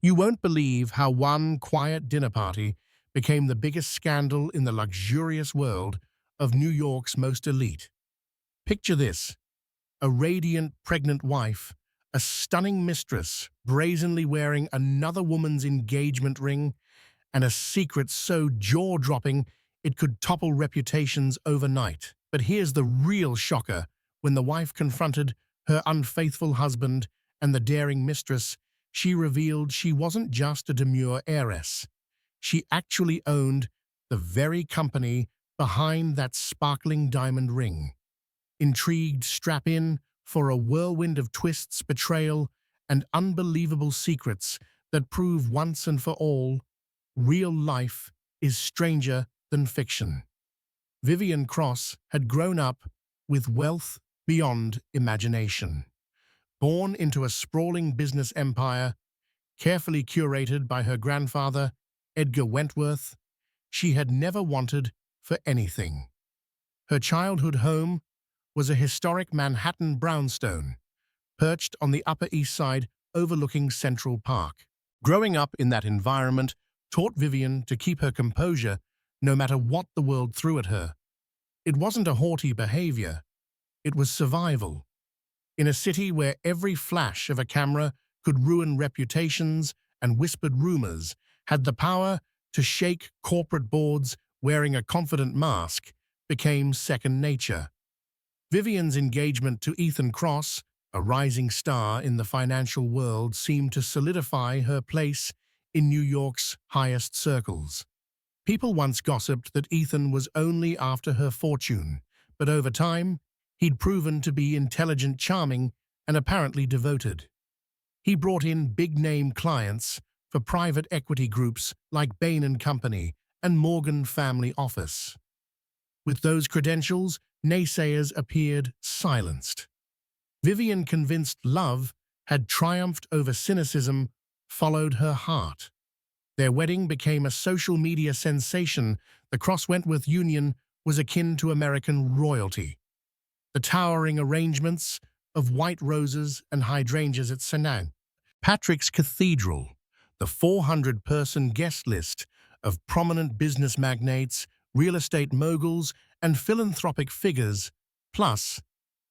You won't believe how one quiet dinner party became the biggest scandal in the luxurious world of New York's most elite. Picture this: a radiant pregnant wife, a stunning mistress brazenly wearing another woman's engagement ring, and a secret so jaw-dropping it could topple reputations overnight. But here's the real shocker: when the wife confronted her unfaithful husband and the daring mistress, she revealed she wasn't just a demure heiress. She actually owned the very company behind that sparkling diamond ring. Intrigued, strap in for a whirlwind of twists, betrayal, and unbelievable secrets that prove once and for all, real life is stranger than fiction. Vivian Cross had grown up with wealth beyond imagination. Born into a sprawling business empire, carefully curated by her grandfather, Edgar Wentworth, she had never wanted for anything. Her childhood home was a historic Manhattan brownstone, perched on the Upper East Side overlooking Central Park. Growing up in that environment taught Vivian to keep her composure no matter what the world threw at her. It wasn't a haughty behavior, it was survival. In a city where every flash of a camera could ruin reputations and whispered rumors had the power to shake corporate boards, wearing a confident mask became second nature. Vivian's engagement to Ethan Cross, a rising star in the financial world, seemed to solidify her place in New York's highest circles. People once gossiped that Ethan was only after her fortune, but over time, he'd proven to be intelligent, charming, and apparently devoted. He brought in big-name clients for private equity groups like Bain & Company and Morgan Family Office. With those credentials, naysayers appeared silenced. Vivian, convinced love had triumphed over cynicism, followed her heart. Their wedding became a social media sensation. The Cross-Wentworth union was akin to American royalty. The towering arrangements of white roses and hydrangeas at St. Patrick's Cathedral, the 400-person guest list of prominent business magnates, real estate moguls, and philanthropic figures, plus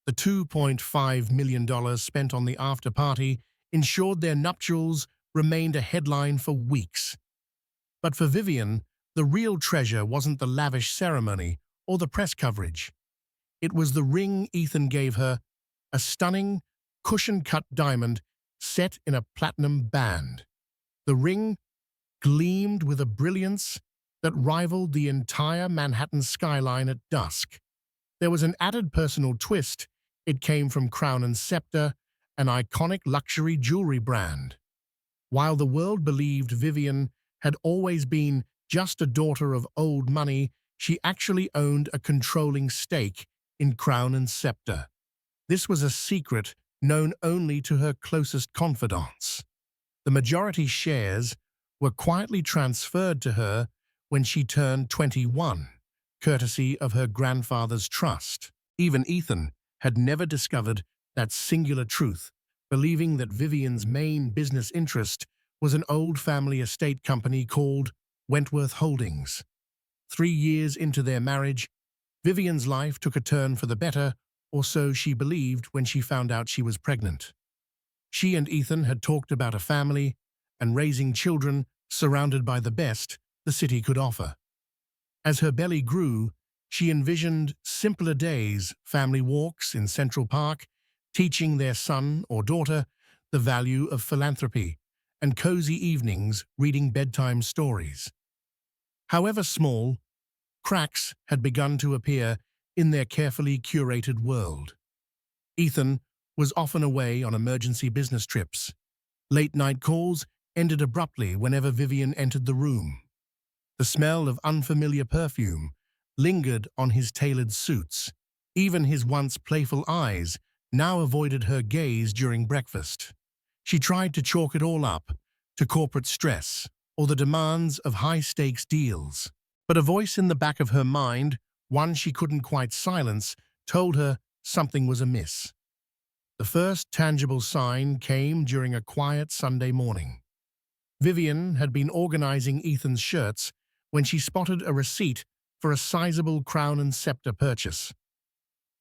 the $2.5 million spent on the after-party, ensured their nuptials remained a headline for weeks. But for Vivian, the real treasure wasn't the lavish ceremony or the press coverage. It was the ring Ethan gave her, a stunning, cushion-cut diamond set in a platinum band. The ring gleamed with a brilliance that rivaled the entire Manhattan skyline at dusk. There was an added personal twist. It came from Crown Scepter, an iconic luxury jewelry brand. While the world believed Vivian had always been just a daughter of old money, she actually owned a controlling stake in Crown Scepter. This was a secret known only to her closest confidants. The majority shares were quietly transferred to her when she turned 21, courtesy of her grandfather's trust. Even Ethan had never discovered that singular truth, believing that Vivian's main business interest was an old family estate company called Wentworth Holdings. 3 years into their marriage, Vivian's life took a turn for the better, or so she believed when she found out she was pregnant. She and Ethan had talked about a family and raising children surrounded by the best the city could offer. As her belly grew, she envisioned simpler days, family walks in Central Park, teaching their son or daughter the value of philanthropy, and cozy evenings reading bedtime stories. However small, cracks had begun to appear in their carefully curated world. Ethan was often away on emergency business trips. Late-night calls ended abruptly whenever Vivian entered the room. The smell of unfamiliar perfume lingered on his tailored suits. Even his once playful eyes now avoided her gaze during breakfast. She tried to chalk it all up to corporate stress or the demands of high-stakes deals. But a voice in the back of her mind, one she couldn't quite silence, told her something was amiss. The first tangible sign came during a quiet Sunday morning. Vivian had been organizing Ethan's shirts when she spotted a receipt for a sizable Crown Scepter purchase.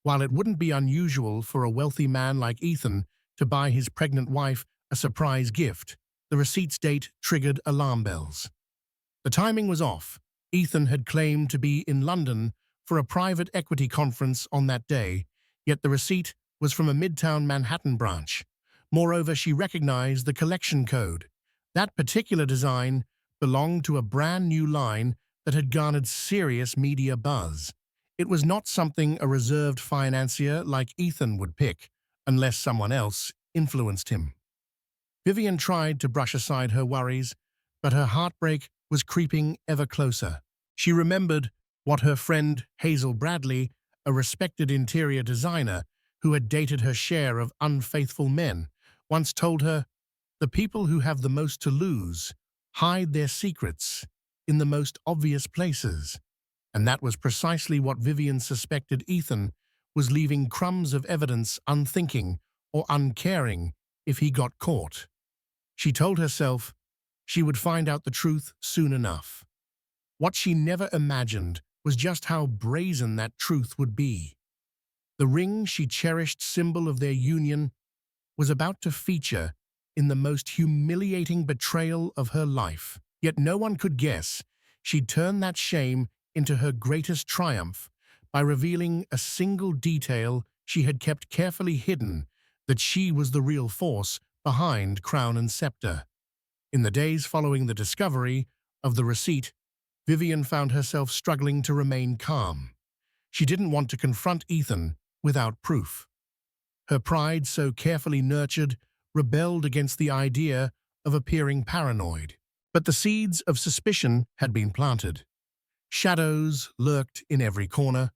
While it wouldn't be unusual for a wealthy man like Ethan to buy his pregnant wife a surprise gift, the receipt's date triggered alarm bells. The timing was off. Ethan had claimed to be in London for a private equity conference on that day, yet the receipt was from a Midtown Manhattan branch. Moreover, she recognized the collection code. That particular design belonged to a brand new line that had garnered serious media buzz. It was not something a reserved financier like Ethan would pick, unless someone else influenced him. Vivian tried to brush aside her worries, but her heartbreak was creeping ever closer. She remembered what her friend Hazel Bradley, a respected interior designer who had dated her share of unfaithful men, once told her, "The people who have the most to lose hide their secrets in the most obvious places." And that was precisely what Vivian suspected Ethan was leaving crumbs of evidence unthinking or uncaring if he got caught. She told herself she would find out the truth soon enough. What she never imagined was just how brazen that truth would be. The ring she cherished, symbol of their union, was about to feature in the most humiliating betrayal of her life. Yet no one could guess she'd turn that shame into her greatest triumph by revealing a single detail she had kept carefully hidden, that she was the real force behind Crown Scepter. In the days following the discovery of the receipt, Vivian found herself struggling to remain calm. She didn't want to confront Ethan without proof. Her pride, so carefully nurtured, rebelled against the idea of appearing paranoid. But the seeds of suspicion had been planted. Shadows lurked in every corner.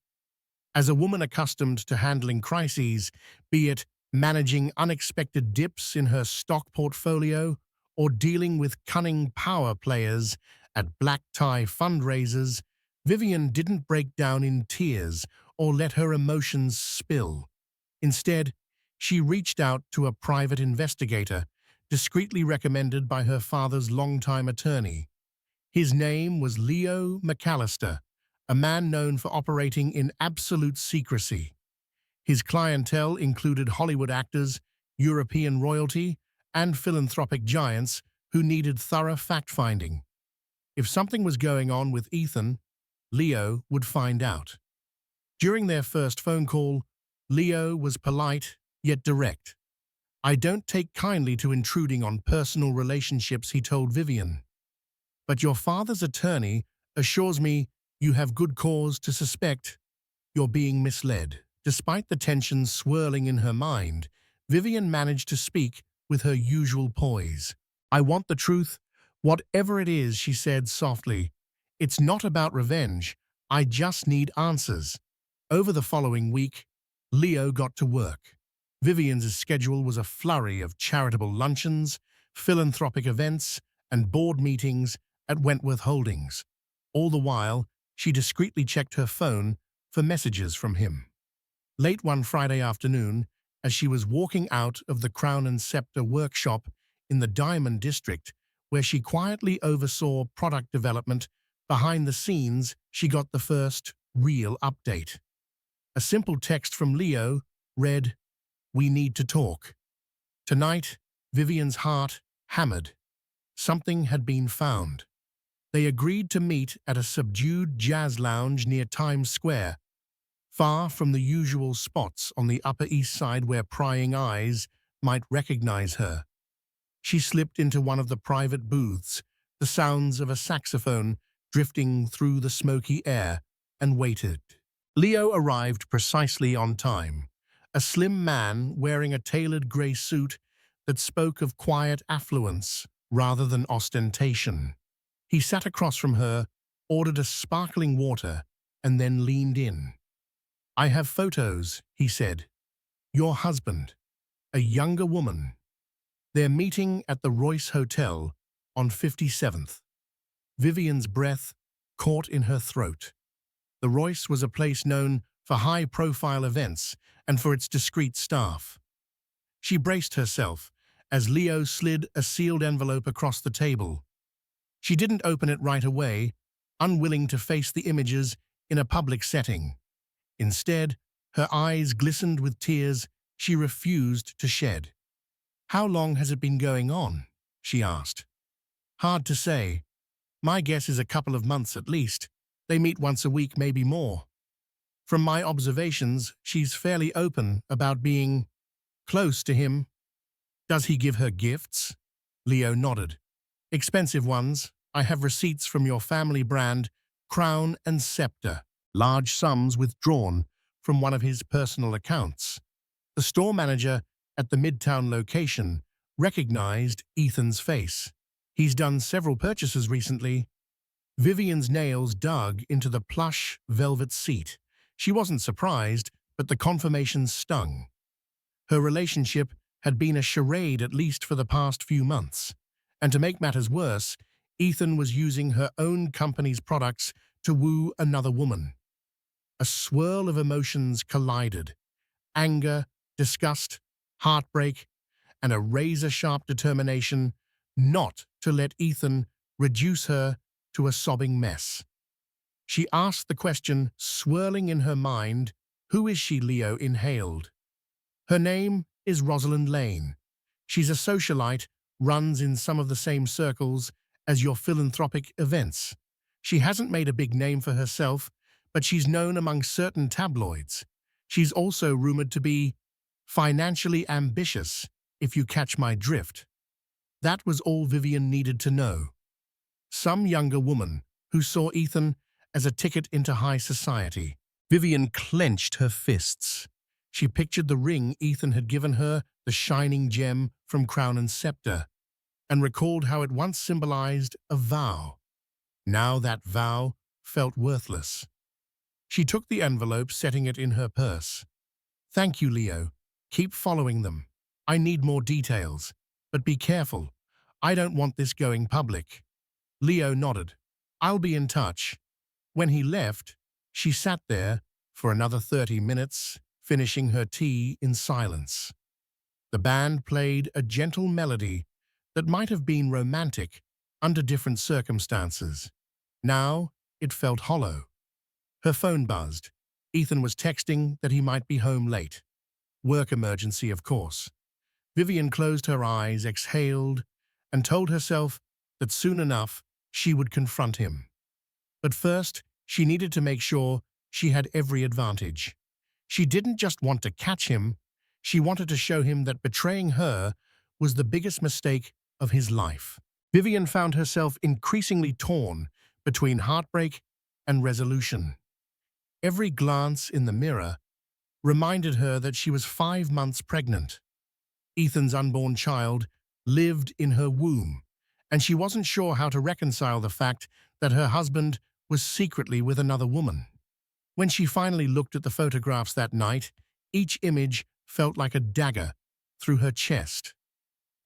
As a woman accustomed to handling crises, be it managing unexpected dips in her stock portfolio or dealing with cunning power players at black-tie fundraisers, Vivian didn't break down in tears or let her emotions spill. Instead, she reached out to a private investigator, discreetly recommended by her father's longtime attorney. His name was Leo McAllister, a man known for operating in absolute secrecy. His clientele included Hollywood actors, European royalty, and philanthropic giants who needed thorough fact-finding. If something was going on with Ethan, Leo would find out. During their first phone call, Leo was polite yet direct. "I don't take kindly to intruding on personal relationships," he told Vivian. "But your father's attorney assures me you have good cause to suspect you're being misled." Despite the tension swirling in her mind, Vivian managed to speak with her usual poise. "I want the truth, whatever it is," she said softly. "It's not about revenge. I just need answers." Over the following week, Leo got to work. Vivian's schedule was a flurry of charitable luncheons, philanthropic events, and board meetings at Wentworth Holdings. All the while, she discreetly checked her phone for messages from him. Late one Friday afternoon, as she was walking out of the Crown Scepter workshop in the Diamond District, where she quietly oversaw product development behind the scenes, she got the first real update. A simple text from Leo read, "We need to talk." Tonight, Vivian's heart hammered. Something had been found. They agreed to meet at a subdued jazz lounge near Times Square, far from the usual spots on the Upper East Side where prying eyes might recognize her. She slipped into one of the private booths, the sounds of a saxophone drifting through the smoky air, and waited. Leo arrived precisely on time, a slim man wearing a tailored grey suit that spoke of quiet affluence rather than ostentation. He sat across from her, ordered a sparkling water, and then leaned in. "I have photos," he said. "Your husband, a younger woman. They're meeting at the Royce Hotel on 57th. Vivian's breath caught in her throat. The Royce was a place known for high-profile events and for its discreet staff. She braced herself, as Leo slid a sealed envelope across the table. She didn't open it right away, unwilling to face the images in a public setting. Instead, her eyes glistened with tears she refused to shed. "How long has it been going on?" she asked. "Hard to say. My guess is a couple of months at least. They meet once a week, maybe more. From my observations, she's fairly open about being close to him." "Does he give her gifts?" Leo nodded. "Expensive ones. I have receipts from your family brand, Crown Scepter. Large sums withdrawn from one of his personal accounts." The store manager at the Midtown location recognized Ethan's face. "He's done several purchases recently." Vivian's nails dug into the plush velvet seat. She wasn't surprised, but the confirmation stung. Her relationship had been a charade at least for the past few months. And to make matters worse, Ethan was using her own company's products to woo another woman. A swirl of emotions collided: anger, disgust, heartbreak, and a razor-sharp determination not to let Ethan reduce her to a sobbing mess. She asked the question, swirling in her mind. "Who is she?" Leo inhaled. "Her name is Rosalind Lane. She's a socialite, runs in some of the same circles as your philanthropic events. She hasn't made a big name for herself, but she's known among certain tabloids. She's also rumored to be financially ambitious, if you catch my drift." That was all Vivian needed to know. Some younger woman who saw Ethan as a ticket into high society. Vivian clenched her fists. She pictured the ring Ethan had given her, the shining gem from Crown Scepter, and recalled how it once symbolized a vow. Now that vow felt worthless. She took the envelope, setting it in her purse. "Thank you, Leo. Keep following them. I need more details. But be careful. I don't want this going public." Leo nodded. "I'll be in touch." When he left, she sat there for another 30 minutes, finishing her tea in silence. The band played a gentle melody that might have been romantic under different circumstances. Now it felt hollow. Her phone buzzed. Ethan was texting that he might be home late. Work emergency, of course. Vivian closed her eyes, exhaled, and told herself that soon enough she would confront him. But first, she needed to make sure she had every advantage. She didn't just want to catch him, she wanted to show him that betraying her was the biggest mistake of his life. Vivian found herself increasingly torn between heartbreak and resolution. Every glance in the mirror reminded her that she was 5 months pregnant. Ethan's unborn child lived in her womb, and she wasn't sure how to reconcile the fact that her husband was secretly with another woman. When she finally looked at the photographs that night, each image felt like a dagger through her chest.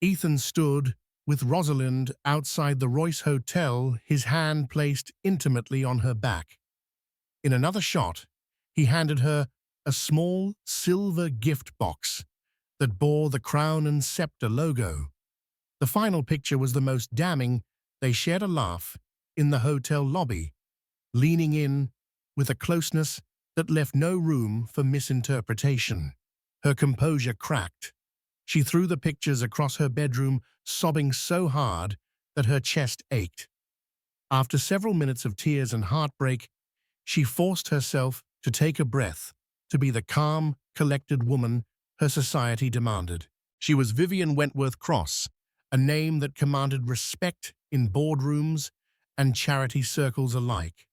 Ethan stood with Rosalind outside the Royce Hotel, his hand placed intimately on her back. In another shot, he handed her a small silver gift box that bore the Crown Scepter logo. The final picture was the most damning. They shared a laugh in the hotel lobby, leaning in with a closeness that left no room for misinterpretation. Her composure cracked. She threw the pictures across her bedroom, sobbing so hard that her chest ached. After several minutes of tears and heartbreak, she forced herself to take a breath, to be the calm, collected woman her society demanded. She was Vivian Wentworth Cross, a name that commanded respect in boardrooms and charity circles alike.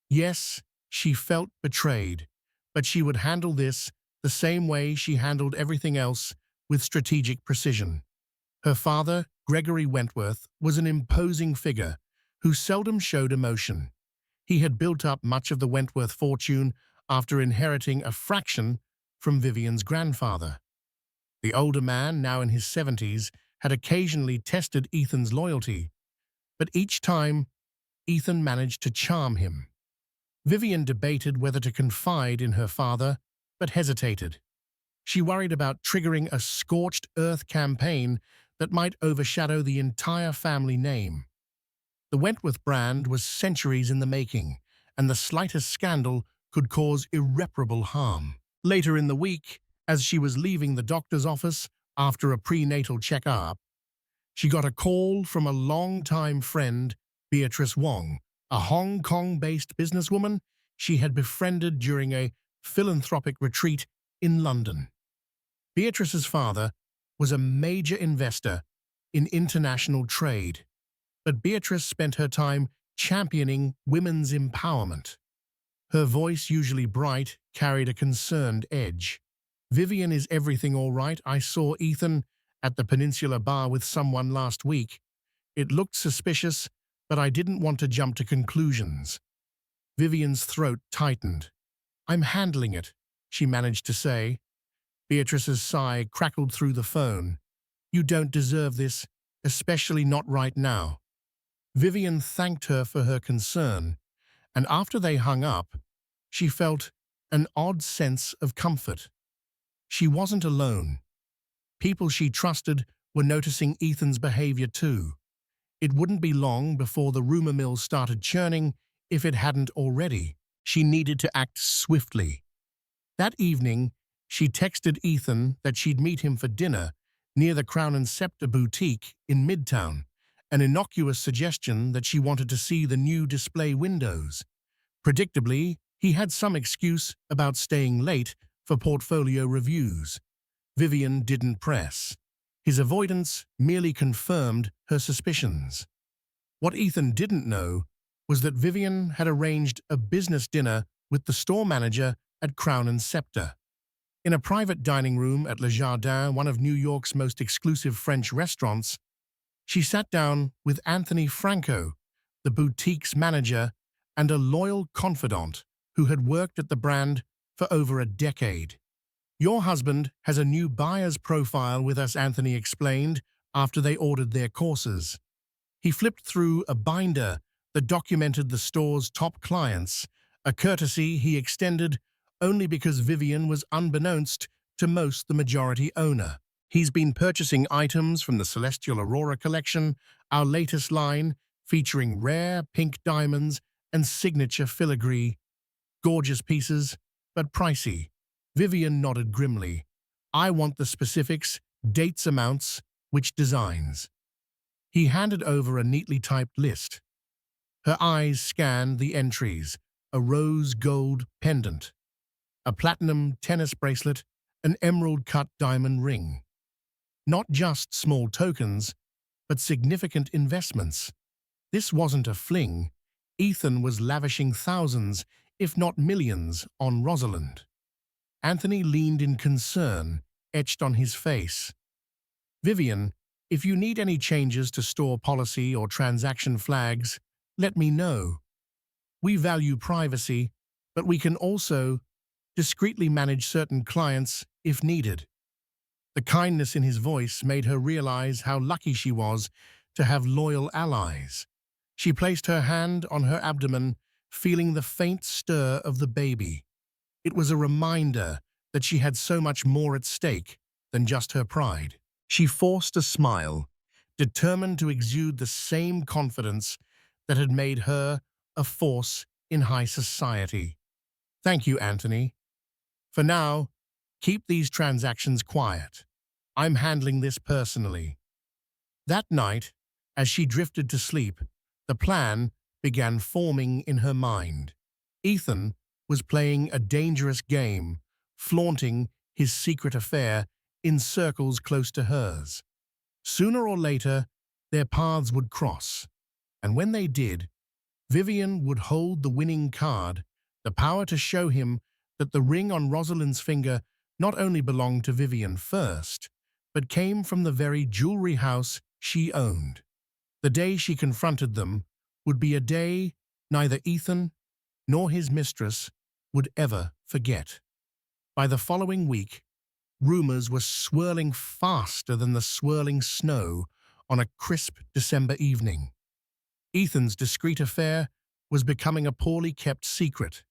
Yes, she felt betrayed, but she would handle this the same way she handled everything else, with strategic precision. Her father, Gregory Wentworth, was an imposing figure who seldom showed emotion. He had built up much of the Wentworth fortune after inheriting a fraction from Vivian's grandfather. The older man, now in his 70s, had occasionally tested Ethan's loyalty, but each time, Ethan managed to charm him. Vivian debated whether to confide in her father, but hesitated. She worried about triggering a scorched earth campaign that might overshadow the entire family name. The Wentworth brand was centuries in the making, and the slightest scandal could cause irreparable harm. Later in the week, as she was leaving the doctor's office after a prenatal checkup, she got a call from a longtime friend, Beatrice Wong, a Hong Kong-based businesswoman she had befriended during a philanthropic retreat in London. Beatrice's father was a major investor in international trade, but Beatrice spent her time championing women's empowerment. Her voice, usually bright, carried a concerned edge. "Vivian, is everything all right? I saw Ethan at the Peninsula Bar with someone last week. It looked suspicious, but I didn't want to jump to conclusions." Vivian's throat tightened. "I'm handling it," she managed to say. Beatrice's sigh crackled through the phone. "You don't deserve this, especially not right now." Vivian thanked her for her concern, and after they hung up, she felt an odd sense of comfort. She wasn't alone. People she trusted were noticing Ethan's behavior too. It wouldn't be long before the rumor mill started churning, if it hadn't already. She needed to act swiftly. That evening, she texted Ethan that she'd meet him for dinner near the Crown Scepter boutique in Midtown, an innocuous suggestion that she wanted to see the new display windows. Predictably, he had some excuse about staying late for portfolio reviews. Vivian didn't press. His avoidance merely confirmed her suspicions. What Ethan didn't know was that Vivian had arranged a business dinner with the store manager at Crown Scepter. In a private dining room at Le Jardin, one of New York's most exclusive French restaurants, she sat down with Anthony Franco, the boutique's manager and a loyal confidant who had worked at the brand for over a decade. "Your husband has a new buyer's profile with us," Anthony explained after they ordered their courses. He flipped through a binder that documented the store's top clients, a courtesy he extended only because Vivian was unbeknownst to most the majority owner. "He's been purchasing items from the Celestial Aurora collection, our latest line featuring rare pink diamonds and signature filigree. Gorgeous pieces, but pricey." Vivian nodded grimly. "I want the specifics, dates, amounts, which designs." He handed over a neatly typed list. Her eyes scanned the entries: a rose gold pendant, a platinum tennis bracelet, an emerald-cut diamond ring. Not just small tokens, but significant investments. This wasn't a fling. Ethan was lavishing thousands, if not millions, on Rosalind. Anthony leaned in concern, etched on his face. "Vivian, if you need any changes to store policy or transaction flags, let me know. We value privacy, but we can also discreetly manage certain clients if needed." The kindness in his voice made her realize how lucky she was to have loyal allies. She placed her hand on her abdomen, feeling the faint stir of the baby. It was a reminder that she had so much more at stake than just her pride. She forced a smile, determined to exude the same confidence that had made her a force in high society. "Thank you, Anthony. For now, keep these transactions quiet. I'm handling this personally." That night, as she drifted to sleep, the plan began forming in her mind. Ethan was playing a dangerous game, flaunting his secret affair in circles close to hers. Sooner or later, their paths would cross, and when they did, Vivian would hold the winning card, the power to show him that the ring on Rosalind's finger not only belonged to Vivian first, but came from the very jewelry house she owned. The day she confronted them would be a day neither Ethan nor his mistress would ever forget. By the following week, rumors were swirling faster than the swirling snow on a crisp December evening. Ethan's discreet affair was becoming a poorly kept secret.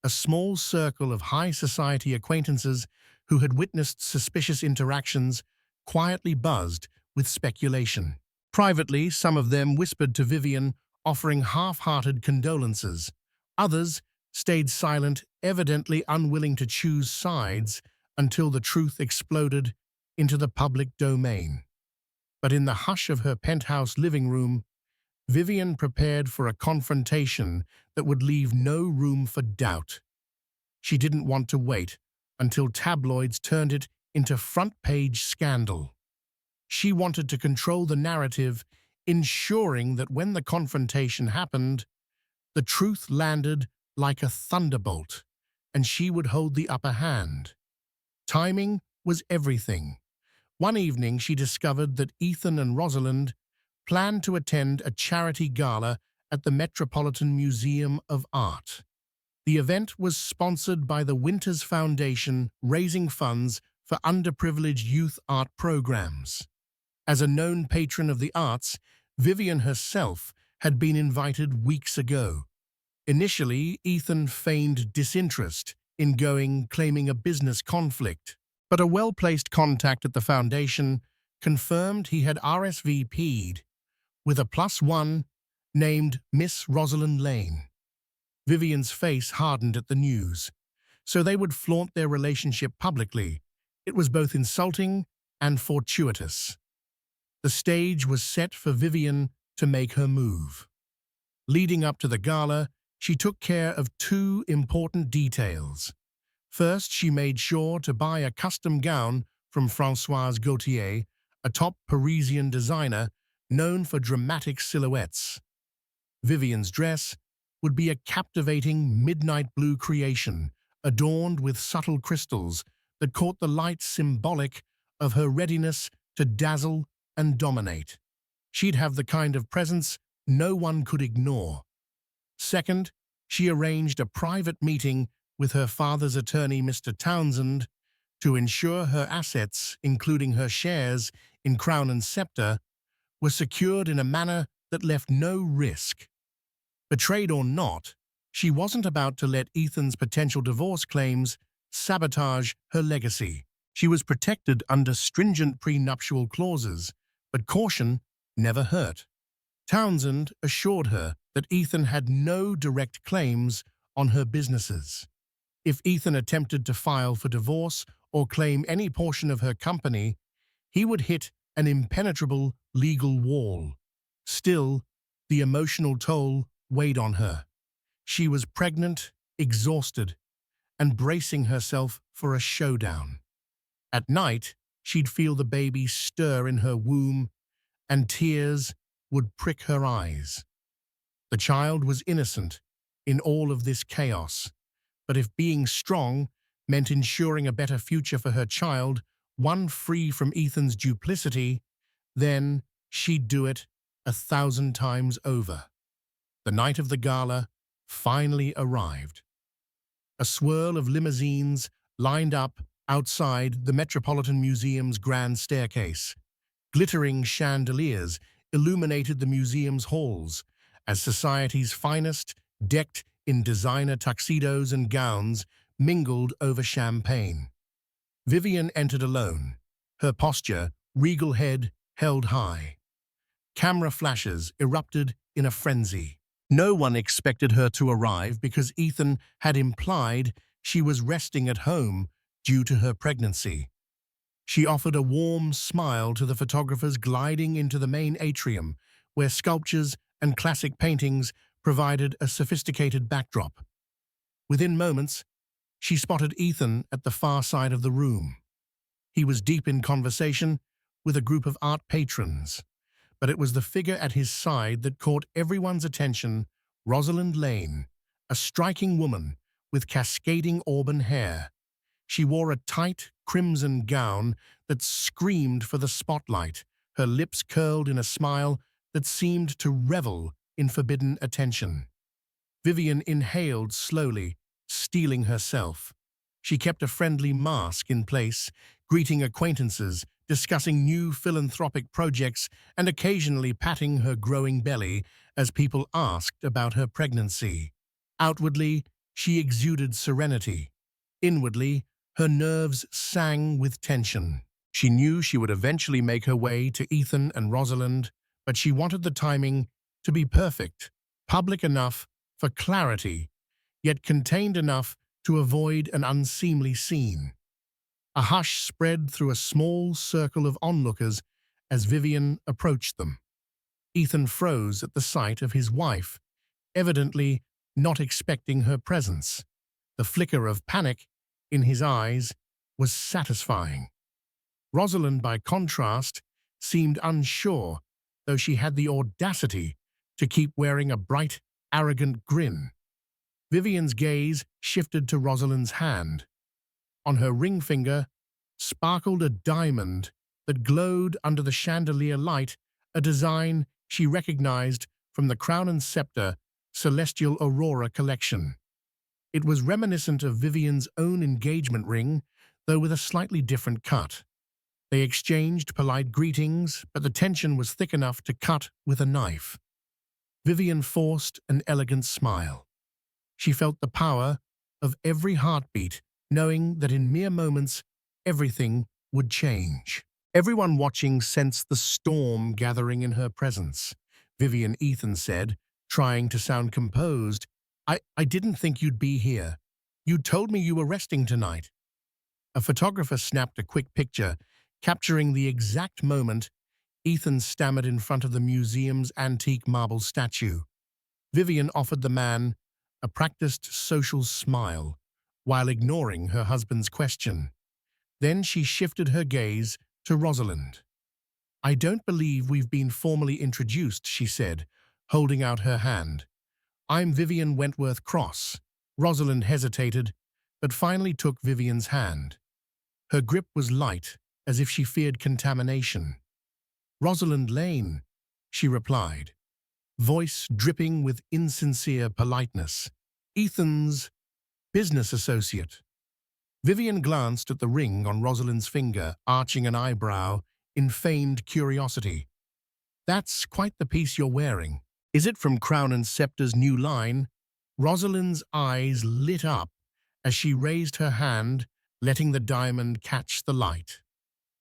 A small circle of high society acquaintances who had witnessed suspicious interactions quietly buzzed with speculation. Privately, some of them whispered to Vivian, offering half-hearted condolences. Others stayed silent, evidently unwilling to choose sides until the truth exploded into the public domain. But in the hush of her penthouse living room, Vivian prepared for a confrontation that would leave no room for doubt. She didn't want to wait until tabloids turned it into front-page scandal. She wanted to control the narrative, ensuring that when the confrontation happened, the truth landed like a thunderbolt, and she would hold the upper hand. Timing was everything. One evening, she discovered that Ethan and Rosalind planned to attend a charity gala at the Metropolitan Museum of Art. The event was sponsored by the Winters Foundation, raising funds for underprivileged youth art programs. As a known patron of the arts, Vivian herself had been invited weeks ago. Initially, Ethan feigned disinterest in going, claiming a business conflict. But a well-placed contact at the foundation confirmed he had RSVP'd with a +1 named Miss Rosalind Lane. Vivian's face hardened at the news. So they would flaunt their relationship publicly. It was both insulting and fortuitous. The stage was set for Vivian to make her move. Leading up to the gala, she took care of two important details. First, she made sure to buy a custom gown from Françoise Gaultier, a top Parisian designer known for dramatic silhouettes. Vivian's dress would be a captivating midnight blue creation, adorned with subtle crystals that caught the light, symbolic of her readiness to dazzle and dominate. She'd have the kind of presence no one could ignore. Second, she arranged a private meeting with her father's attorney, Mr. Townsend, to ensure her assets, including her shares in Crown Scepter, were secured in a manner that left no risk. Betrayed or not, she wasn't about to let Ethan's potential divorce claims sabotage her legacy. She was protected under stringent prenuptial clauses, but caution never hurt. Townsend assured her that Ethan had no direct claims on her businesses. If Ethan attempted to file for divorce or claim any portion of her company, he would hit an impenetrable legal wall. Still, the emotional toll weighed on her. She was pregnant, exhausted, and bracing herself for a showdown. At night, she'd feel the baby stir in her womb, and tears would prick her eyes. The child was innocent in all of this chaos, but if being strong meant ensuring a better future for her child, one free from Ethan's duplicity, then she'd do it 1,000 times over. The night of the gala finally arrived. A swirl of limousines lined up outside the Metropolitan Museum's grand staircase. Glittering chandeliers illuminated the museum's halls as society's finest, decked in designer tuxedos and gowns, mingled over champagne. Vivian entered alone, her posture, regal head held high. Camera flashes erupted in a frenzy. No one expected her to arrive because Ethan had implied she was resting at home due to her pregnancy. She offered a warm smile to the photographers gliding into the main atrium, where sculptures and classic paintings provided a sophisticated backdrop. Within moments, she spotted Ethan at the far side of the room. He was deep in conversation with a group of art patrons, but it was the figure at his side that caught everyone's attention: Rosalind Lane, a striking woman with cascading auburn hair. She wore a tight, crimson gown that screamed for the spotlight, her lips curled in a smile that seemed to revel in forbidden attention. Vivian inhaled slowly, steeling herself. She kept a friendly mask in place, greeting acquaintances, discussing new philanthropic projects, and occasionally patting her growing belly as people asked about her pregnancy. Outwardly, she exuded serenity. Inwardly, her nerves sang with tension. She knew she would eventually make her way to Ethan and Rosalind, but she wanted the timing to be perfect, public enough for clarity, yet contained enough to avoid an unseemly scene. A hush spread through a small circle of onlookers as Vivian approached them. Ethan froze at the sight of his wife, evidently not expecting her presence. The flicker of panic in his eyes was satisfying. Rosalind, by contrast, seemed unsure, though she had the audacity to keep wearing a bright, arrogant grin. Vivian's gaze shifted to Rosalind's hand. On her ring finger sparkled a diamond that glowed under the chandelier light, a design she recognized from the Crown Scepter Celestial Aurora collection. It was reminiscent of Vivian's own engagement ring, though with a slightly different cut. They exchanged polite greetings, but the tension was thick enough to cut with a knife. Vivian forced an elegant smile. She felt the power of every heartbeat, knowing that in mere moments, everything would change. Everyone watching sensed the storm gathering in her presence. Vivian, Ethan said, trying to sound composed, I didn't think you'd be here. You told me you were resting tonight. A photographer snapped a quick picture, capturing the exact moment Ethan stammered in front of the museum's antique marble statue. Vivian offered the man a practiced social smile while ignoring her husband's question. Then she shifted her gaze to Rosalind. I don't believe we've been formally introduced, she said, holding out her hand. I'm Vivian Wentworth Cross. Rosalind hesitated, but finally took Vivian's hand. Her grip was light, as if she feared contamination. Rosalind Lane, she replied, voice dripping with insincere politeness. Ethan's business associate. Vivian glanced at the ring on Rosalind's finger, arching an eyebrow in feigned curiosity. That's quite the piece you're wearing. Is it from Crown Scepter's new line? Rosalind's eyes lit up as she raised her hand, letting the diamond catch the light.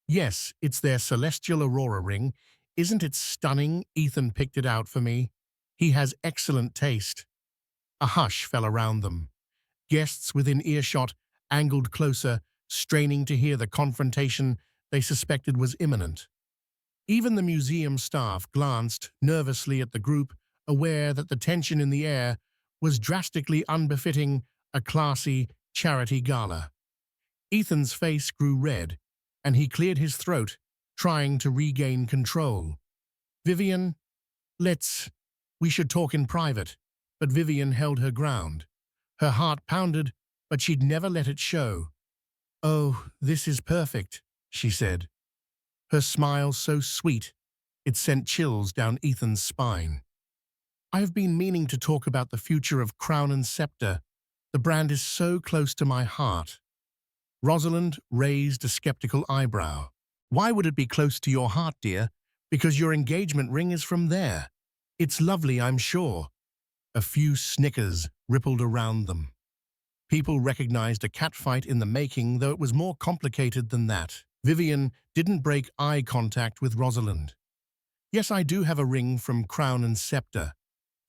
Yes, it's their celestial aurora ring. Isn't it stunning? Ethan picked it out for me. He has excellent taste. A hush fell around them. Guests within earshot angled closer, straining to hear the confrontation they suspected was imminent. Even the museum staff glanced nervously at the group, aware that the tension in the air was drastically unbefitting a classy charity gala. Ethan's face grew red, and he cleared his throat, trying to regain control. Vivian, we should talk in private. But Vivian held her ground. Her heart pounded, but she'd never let it show. Oh, this is perfect, she said. Her smile so sweet, it sent chills down Ethan's spine. I've been meaning to talk about the future of Crown Scepter. The brand is so close to my heart. Rosalind raised a skeptical eyebrow. Why would it be close to your heart, dear? Because your engagement ring is from there. It's lovely, I'm sure. A few snickers rippled around them. People recognized a catfight in the making, though it was more complicated than that. Vivian didn't break eye contact with Rosalind. Yes, I do have a ring from Crown Scepter.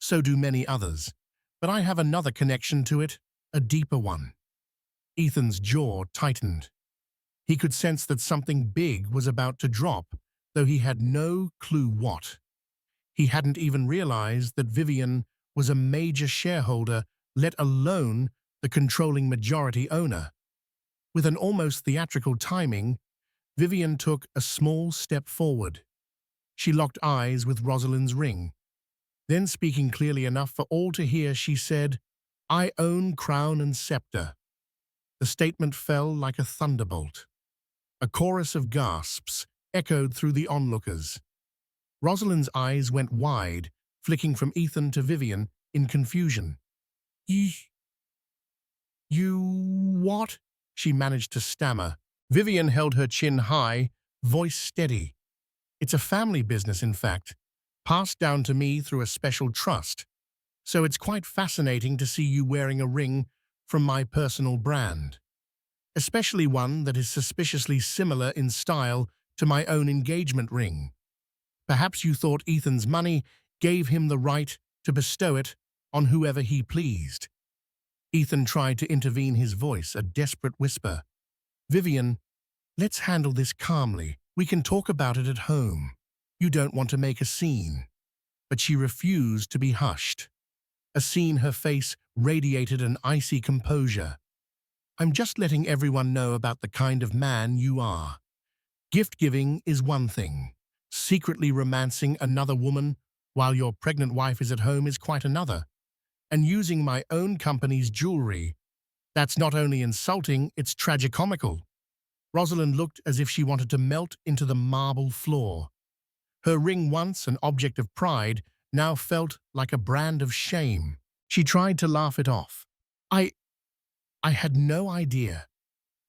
So do many others. But I have another connection to it, a deeper one. Ethan's jaw tightened. He could sense that something big was about to drop, though he had no clue what. He hadn't even realized that Vivian was a major shareholder, let alone the controlling majority owner. With an almost theatrical timing, Vivian took a small step forward. She locked eyes with Rosalind's ring. Then, speaking clearly enough for all to hear, she said, I own Crown Scepter. The statement fell like a thunderbolt. A chorus of gasps echoed through the onlookers. Rosalind's eyes went wide, flicking from Ethan to Vivian in confusion. You what? She managed to stammer. Vivian held her chin high, voice steady. It's a family business, in fact, passed down to me through a special trust. So it's quite fascinating to see you wearing a ring from my personal brand. especially one that is suspiciously similar in style to my own engagement ring. Perhaps you thought Ethan's money gave him the right to bestow it on whoever he pleased. Ethan tried to intervene, his voice a desperate whisper. Vivian, let's handle this calmly. We can talk about it at home. You don't want to make a scene. But she refused to be hushed. A scene, her face radiated an icy composure. I'm just letting everyone know about the kind of man you are. Gift-giving is one thing. Secretly romancing another woman while your pregnant wife is at home is quite another. And using my own company's jewelry, that's not only insulting, it's tragicomical. Rosalind looked as if she wanted to melt into the marble floor. Her ring, once an object of pride, now felt like a brand of shame. She tried to laugh it off. I had no idea.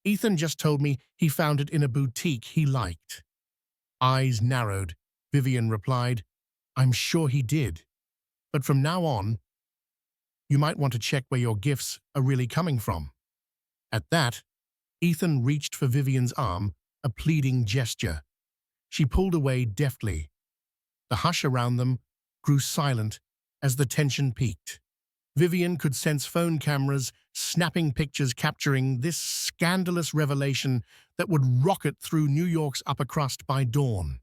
Ethan just told me he found it in a boutique he liked. Eyes narrowed, Vivian replied, I'm sure he did. But from now on, you might want to check where your gifts are really coming from. At that, Ethan reached for Vivian's arm, a pleading gesture. She pulled away deftly. The hush around them grew silent as the tension peaked. Vivian could sense phone cameras snapping pictures capturing this scandalous revelation that would rocket through New York's upper crust by dawn.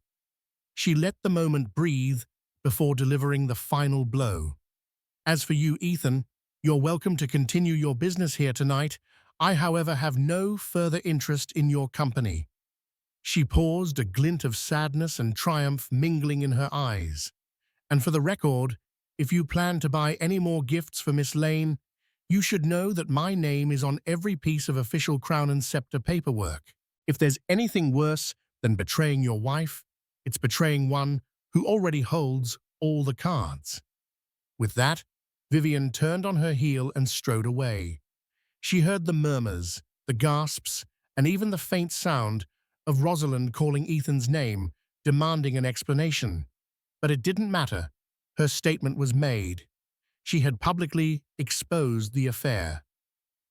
She let the moment breathe before delivering the final blow. As for you, Ethan, you're welcome to continue your business here tonight. I, however, have no further interest in your company. She paused, a glint of sadness and triumph mingling in her eyes. And for the record, if you plan to buy any more gifts for Miss Lane, you should know that my name is on every piece of official Crown Scepter paperwork. If there's anything worse than betraying your wife, it's betraying one who already holds all the cards. With that, Vivian turned on her heel and strode away. She heard the murmurs, the gasps, and even the faint sound of Rosalind calling Ethan's name, demanding an explanation. But it didn't matter. Her statement was made. She had publicly exposed the affair.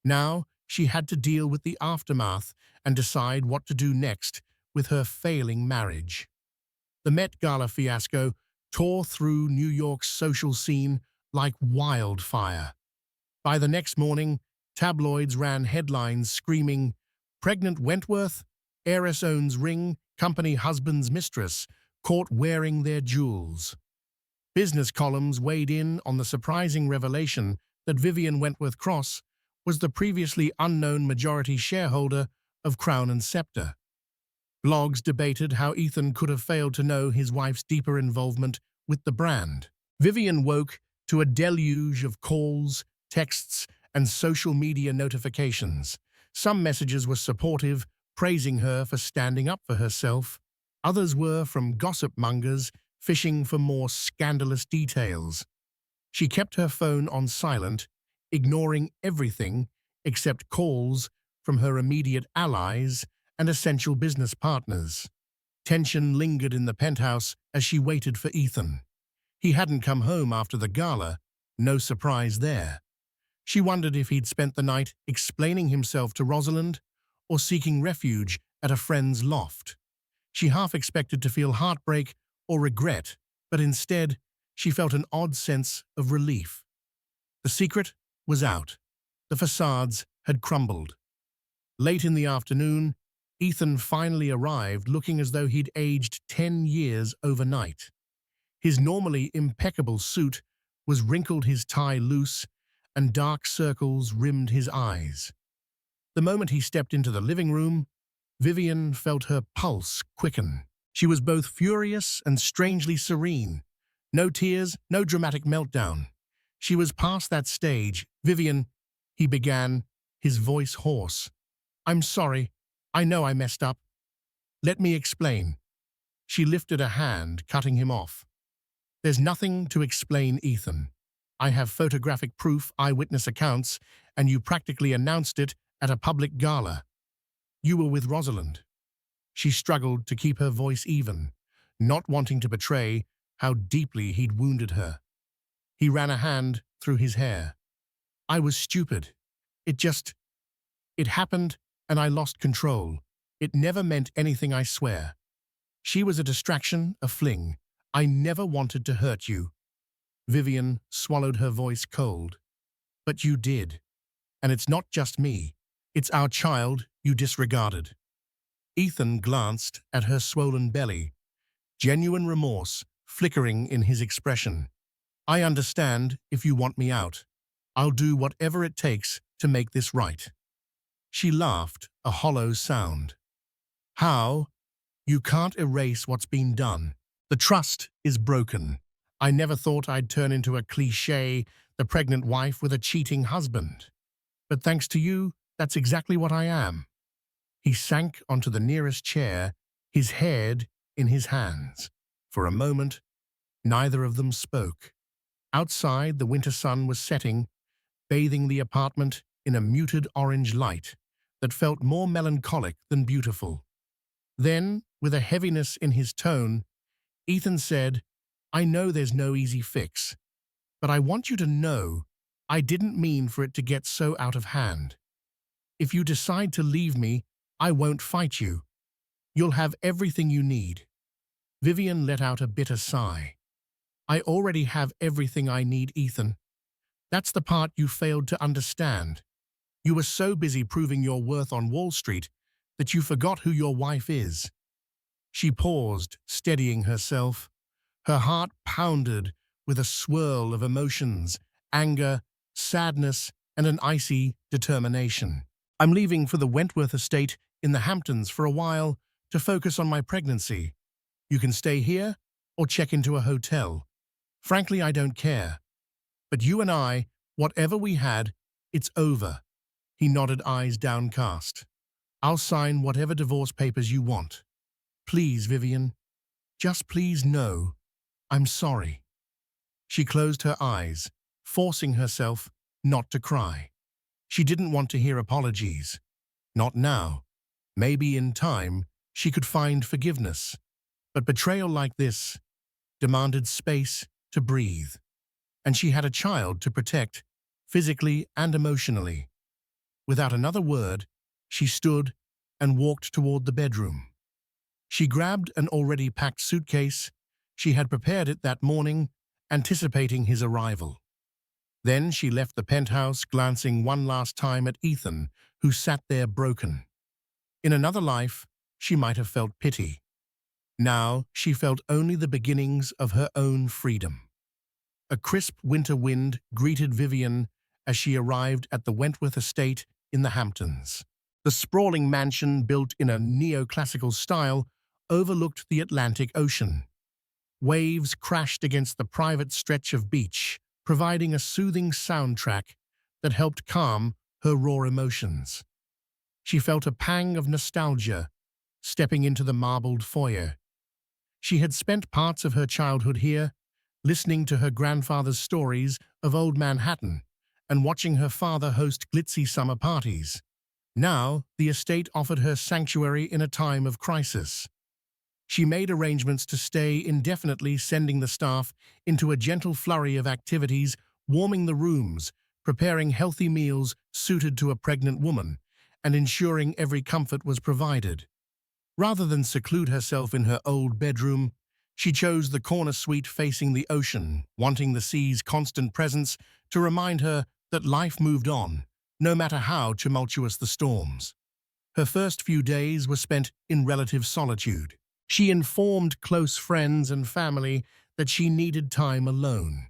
Now she had to deal with the aftermath and decide what to do next with her failing marriage. The Met Gala fiasco tore through New York's social scene like wildfire. By the next morning, tabloids ran headlines screaming, "Pregnant Wentworth, heiress owns ring, company husband's mistress, caught wearing their jewels." Business columns weighed in on the surprising revelation that Vivian Wentworth Cross was the previously unknown majority shareholder of Crown Scepter. Blogs debated how Ethan could have failed to know his wife's deeper involvement with the brand. Vivian woke to a deluge of calls, texts, and social media notifications. Some messages were supportive, praising her for standing up for herself. Others were from gossip mongers, fishing for more scandalous details. She kept her phone on silent, ignoring everything except calls from her immediate allies and essential business partners. Tension lingered in the penthouse as she waited for Ethan. He hadn't come home after the gala, no surprise there. She wondered if he'd spent the night explaining himself to Rosalind or seeking refuge at a friend's loft. She half expected to feel heartbreak or regret, but instead she felt an odd sense of relief. The secret was out. The facades had crumbled. Late in the afternoon, Ethan finally arrived, looking as though he'd aged 10 years overnight. His normally impeccable suit was wrinkled, his tie loose, and dark circles rimmed his eyes. The moment he stepped into the living room, Vivian felt her pulse quicken. She was both furious and strangely serene. No tears, no dramatic meltdown. She was past that stage. "Vivian," he began, his voice hoarse. "I'm sorry. I know I messed up. Let me explain." She lifted a hand, cutting him off. "There's nothing to explain, Ethan. I have photographic proof, eyewitness accounts, and you practically announced it at a public gala. You were with Rosalind." She struggled to keep her voice even, not wanting to betray how deeply he'd wounded her. He ran a hand through his hair. "I was stupid. It happened and I lost control. It never meant anything, I swear. She was a distraction, a fling. I never wanted to hurt you." Vivian swallowed, her voice cold. "But you did. And it's not just me. It's our child you disregarded." Ethan glanced at her swollen belly, genuine remorse flickering in his expression. "I understand if you want me out. I'll do whatever it takes to make this right." She laughed, a hollow sound. "How? You can't erase what's been done. The trust is broken. I never thought I'd turn into a cliché, the pregnant wife with a cheating husband. But thanks to you, that's exactly what I am." He sank onto the nearest chair, his head in his hands. For a moment, neither of them spoke. Outside, the winter sun was setting, bathing the apartment in a muted orange light that felt more melancholic than beautiful. Then, with a heaviness in his tone, Ethan said, "I know there's no easy fix, but I want you to know I didn't mean for it to get so out of hand. If you decide to leave me, I won't fight you. You'll have everything you need." Vivian let out a bitter sigh. "I already have everything I need, Ethan. That's the part you failed to understand. You were so busy proving your worth on Wall Street that you forgot who your wife is." She paused, steadying herself. Her heart pounded with a swirl of emotions, anger, sadness, and an icy determination. "I'm leaving for the Wentworth estate in the Hamptons for a while to focus on my pregnancy. You can stay here or check into a hotel. Frankly, I don't care. But you and I, whatever we had, it's over." He nodded, eyes downcast. "I'll sign whatever divorce papers you want. Please, Vivian, just please know I'm sorry." She closed her eyes, forcing herself not to cry. She didn't want to hear apologies. Not now. Maybe in time she could find forgiveness. But betrayal like this demanded space to breathe. And she had a child to protect, physically and emotionally. Without another word, she stood and walked toward the bedroom. She grabbed an already packed suitcase. She had prepared it that morning, anticipating his arrival. Then she left the penthouse, glancing one last time at Ethan, who sat there broken. In another life, she might have felt pity. Now she felt only the beginnings of her own freedom. A crisp winter wind greeted Vivian as she arrived at the Wentworth estate in the Hamptons. The sprawling mansion, built in a neoclassical style, overlooked the Atlantic Ocean. Waves crashed against the private stretch of beach, providing a soothing soundtrack that helped calm her raw emotions. She felt a pang of nostalgia stepping into the marbled foyer. She had spent parts of her childhood here, listening to her grandfather's stories of old Manhattan and watching her father host glitzy summer parties. Now, the estate offered her sanctuary in a time of crisis. She made arrangements to stay indefinitely, sending the staff into a gentle flurry of activities, warming the rooms, preparing healthy meals suited to a pregnant woman, and ensuring every comfort was provided. Rather than seclude herself in her old bedroom, she chose the corner suite facing the ocean, wanting the sea's constant presence to remind her that life moved on, no matter how tumultuous the storms. Her first few days were spent in relative solitude. She informed close friends and family that she needed time alone.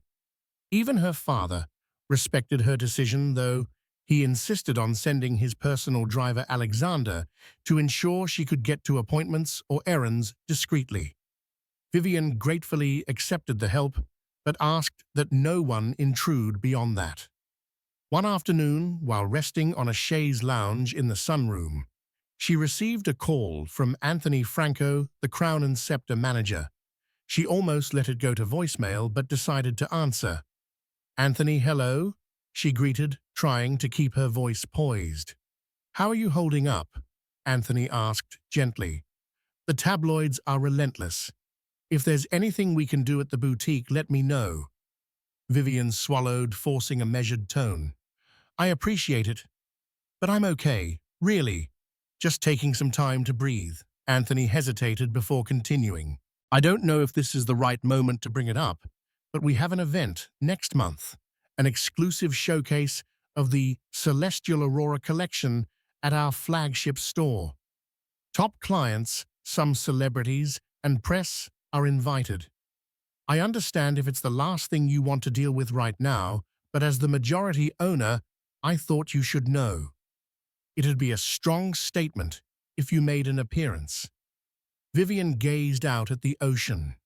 Even her father respected her decision, though he insisted on sending his personal driver Alexander to ensure she could get to appointments or errands discreetly. Vivian gratefully accepted the help, but asked that no one intrude beyond that. One afternoon, while resting on a chaise lounge in the sunroom, she received a call from Anthony Franco, the Crown Scepter manager. She almost let it go to voicemail, but decided to answer. "Anthony, hello," she greeted, trying to keep her voice poised. "How are you holding up?" Anthony asked gently. "The tabloids are relentless. If there's anything we can do at the boutique, let me know." Vivian swallowed, forcing a measured tone. "I appreciate it, but I'm okay, really. Just taking some time to breathe. Anthony hesitated before continuing. I don't know if this is the right moment to bring it up, but we have an event next month, an exclusive showcase of the Celestial Aurora collection at our flagship store. Top clients, some celebrities, and press are invited. I understand if it's the last thing you want to deal with right now, but as the majority owner, I thought you should know. It'd be a strong statement if you made an appearance. Vivian gazed out at the ocean.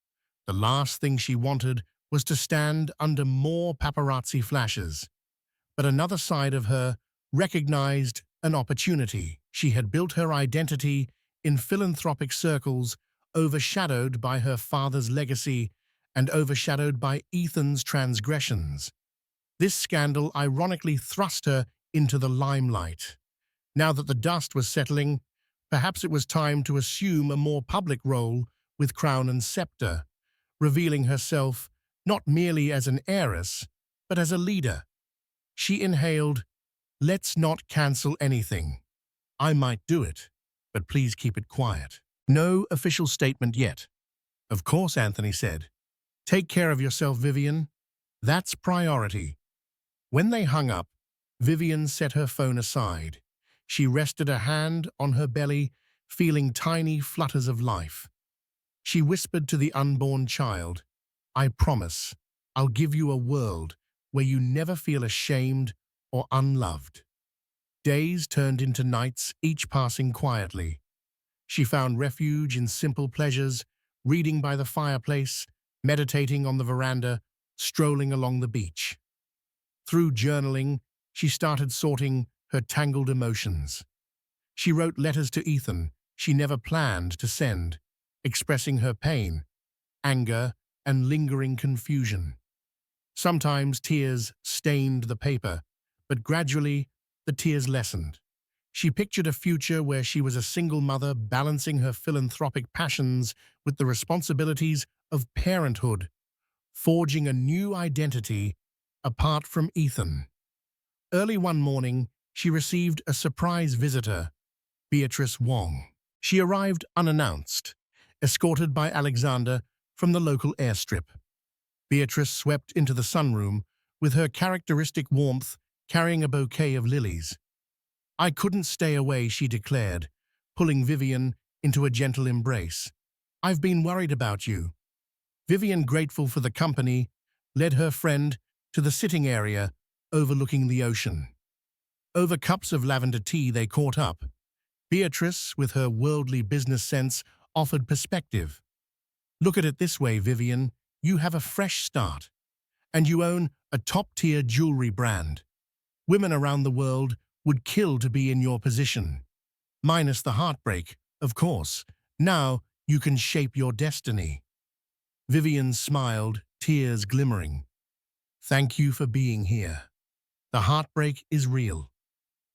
The last thing she wanted was to stand under more paparazzi flashes. But another side of her recognized an opportunity. She had built her identity in philanthropic circles, overshadowed by her father's legacy and overshadowed by Ethan's transgressions. This scandal ironically thrust her into the limelight. Now that the dust was settling, perhaps it was time to assume a more public role with Crown Scepter, revealing herself not merely as an heiress, but as a leader. She inhaled, "Let's not cancel anything. I might do it, but please keep it quiet." No official statement yet. Of course, Anthony said. Take care of yourself, Vivian. That's priority. When they hung up, Vivian set her phone aside. She rested a hand on her belly, feeling tiny flutters of life. She whispered to the unborn child, I promise, I'll give you a world where you never feel ashamed or unloved. Days turned into nights, each passing quietly. She found refuge in simple pleasures, reading by the fireplace, meditating on the veranda, strolling along the beach. Through journaling, she started sorting her tangled emotions. She wrote letters to Ethan she never planned to send, expressing her pain, anger, and lingering confusion. Sometimes tears stained the paper, but gradually the tears lessened. She pictured a future where she was a single mother balancing her philanthropic passions with the responsibilities of parenthood, forging a new identity apart from Ethan. Early one morning, she received a surprise visitor, Beatrice Wong. She arrived unannounced, escorted by Alexander from the local airstrip. Beatrice swept into the sunroom with her characteristic warmth, carrying a bouquet of lilies. I couldn't stay away, she declared, pulling Vivian into a gentle embrace. I've been worried about you. Vivian, grateful for the company, led her friend to the sitting area overlooking the ocean. Over cups of lavender tea they caught up. Beatrice, with her worldly business sense, offered perspective. Look at it this way, Vivian. You have a fresh start, and you own a top-tier jewelry brand. Women around the world would kill to be in your position. Minus the heartbreak, of course. Now you can shape your destiny. Vivian smiled, tears glimmering. Thank you for being here. The heartbreak is real.